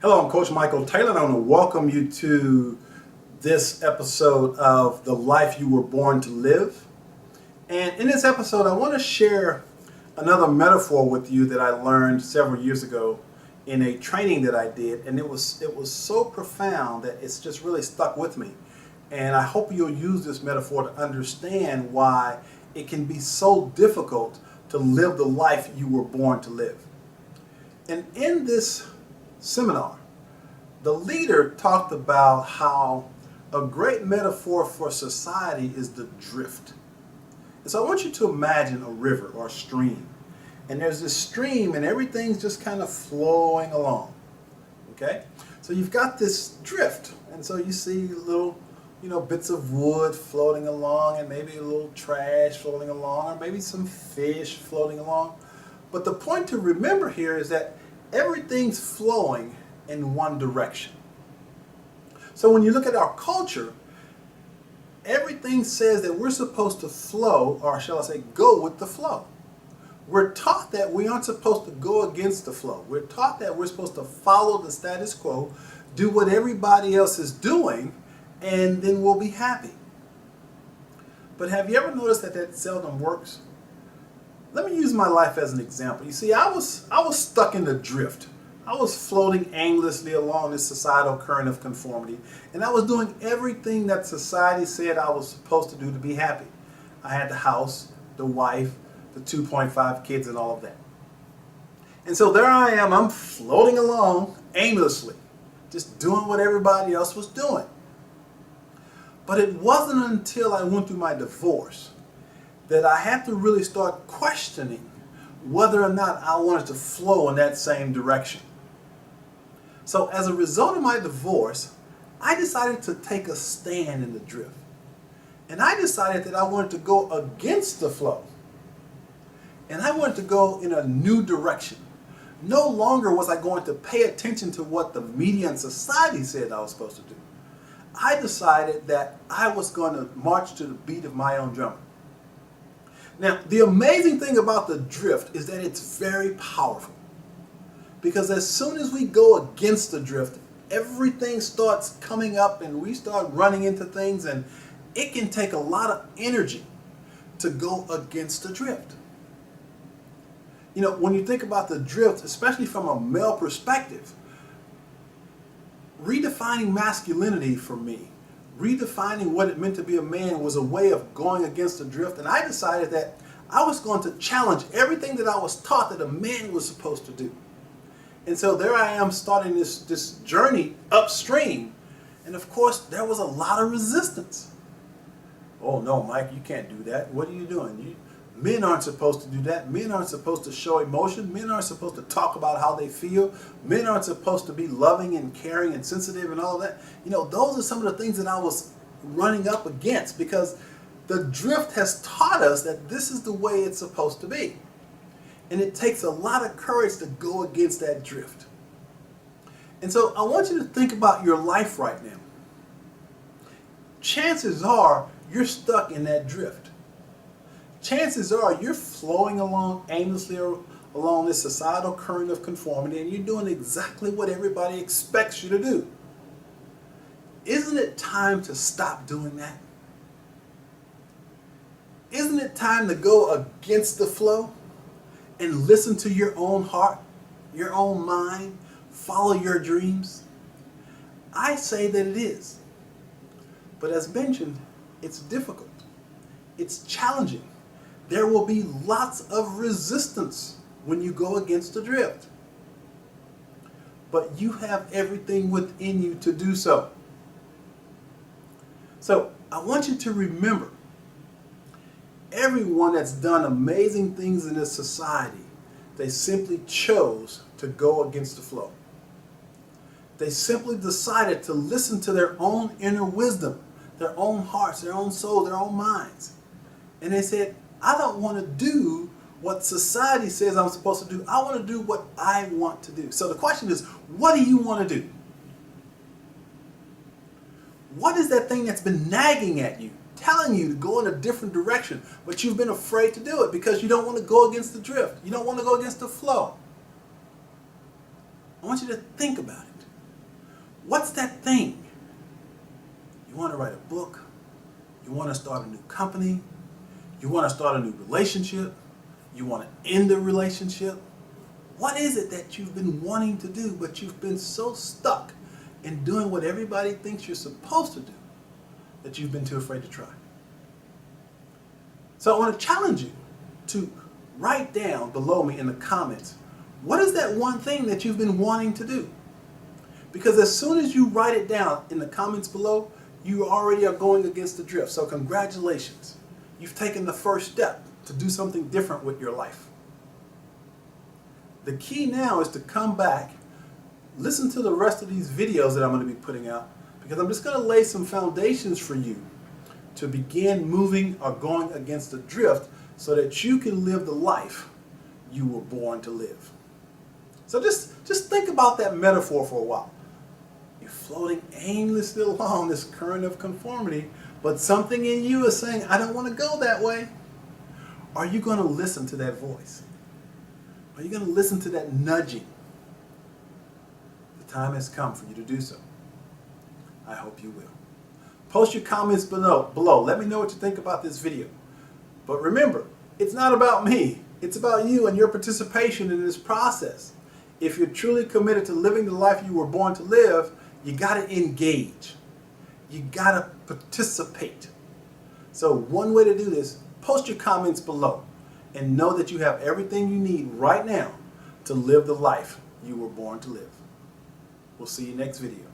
Hello, I'm Coach Michael Taylor, and I want to welcome you to this episode of The Life You Were Born to Live. And in this episode, I want to share another metaphor with you that I learned several years ago in a training that I did, and it was so profound that it's just really stuck with me. And I hope you'll use this metaphor to understand why it can be so difficult to live the life you were born to live. And in this seminar, the leader talked about how a great metaphor for society is the drift. And so I want you to imagine a river or a stream. And there's this stream and everything's just kind of flowing along. Okay? So you've got this drift. And so you see little, bits of wood floating along and maybe a little trash floating along or maybe some fish floating along. But the point to remember here is that everything's flowing in one direction. So when you look at our culture, everything says that we're supposed to flow, or shall I say, go with the flow. We're taught that we aren't supposed to go against the flow. We're taught that we're supposed to follow the status quo, do what everybody else is doing, and then we'll be happy. But have you ever noticed that that seldom works? Let me use my life as an example. You see, I was stuck in the drift. I was floating aimlessly along this societal current of conformity, and I was doing everything that society said I was supposed to do to be happy. I had the house, the wife, the 2.5 kids, and all of that. And so there I am, I'm floating along aimlessly, just doing what everybody else was doing. But it wasn't until I went through my divorce that I had to really start questioning whether or not I wanted to flow in that same direction. So as a result of my divorce, I decided to take a stand in the drift. And I decided that I wanted to go against the flow. And I wanted to go in a new direction. No longer was I going to pay attention to what the media and society said I was supposed to do. I decided that I was going to march to the beat of my own drum. Now, the amazing thing about the drift is that it's very powerful. Because as soon as we go against the drift, everything starts coming up and we start running into things, and it can take a lot of energy to go against the drift. When you think about the drift, especially from a male perspective, redefining masculinity for me, redefining what it meant to be a man, was a way of going against the drift. And I decided that I was going to challenge everything that I was taught that a man was supposed to do. And so there I am starting this journey upstream. And of course, there was a lot of resistance. Oh no, Mike, you can't do that. What are you doing? Men aren't supposed to do that. Men aren't supposed to show emotion. Men aren't supposed to talk about how they feel. Men aren't supposed to be loving and caring and sensitive and all of that. Those are some of the things that I was running up against, because the drift has taught us that this is the way it's supposed to be. And it takes a lot of courage to go against that drift. And so I want you to think about your life right now. Chances are you're stuck in that drift. Chances are you're flowing along aimlessly along this societal current of conformity, and you're doing exactly what everybody expects you to do. Isn't it time to stop doing that? Isn't it time to go against the flow and listen to your own heart, your own mind, follow your dreams? I say that it is. But as mentioned, it's difficult. It's challenging. There will be lots of resistance when you go against the drift. But you have everything within you to do so. So I want you to remember, everyone that's done amazing things in this society, they simply chose to go against the flow. They simply decided to listen to their own inner wisdom, their own hearts, their own soul, their own minds. And they said, I don't want to do what society says I'm supposed to do. I want to do what I want to do. So the question is, what do you want to do? What is that thing that's been nagging at you, telling you to go in a different direction, but you've been afraid to do it because you don't want to go against the drift. You don't want to go against the flow. I want you to think about it. What's that thing? You want to write a book? You want to start a new company? You want to start a new relationship? You want to end a relationship? What is it that you've been wanting to do, but you've been so stuck in doing what everybody thinks you're supposed to do that you've been too afraid to try? So I want to challenge you to write down below me in the comments, what is that one thing that you've been wanting to do? Because as soon as you write it down in the comments below, you already are going against the drift. So congratulations. You've taken the first step to do something different with your life. The key now is to come back, listen to the rest of these videos that I'm going to be putting out, because I'm just going to lay some foundations for you to begin moving or going against the drift so that you can live the life you were born to live. So just think about that metaphor for a while. You're floating aimlessly along this current of conformity, but something in you is saying, I don't want to go that way. Are you going to listen to that voice? Are you going to listen to that nudging? The time has come for you to do so. I hope you will. Post your comments below. Let me know what you think about this video. But remember, it's not about me. It's about you and your participation in this process. If you're truly committed to living the life you were born to live, you got to engage. You got to participate. So one way to do this, post your comments below and know that you have everything you need right now to live the life you were born to live. We'll see you next video.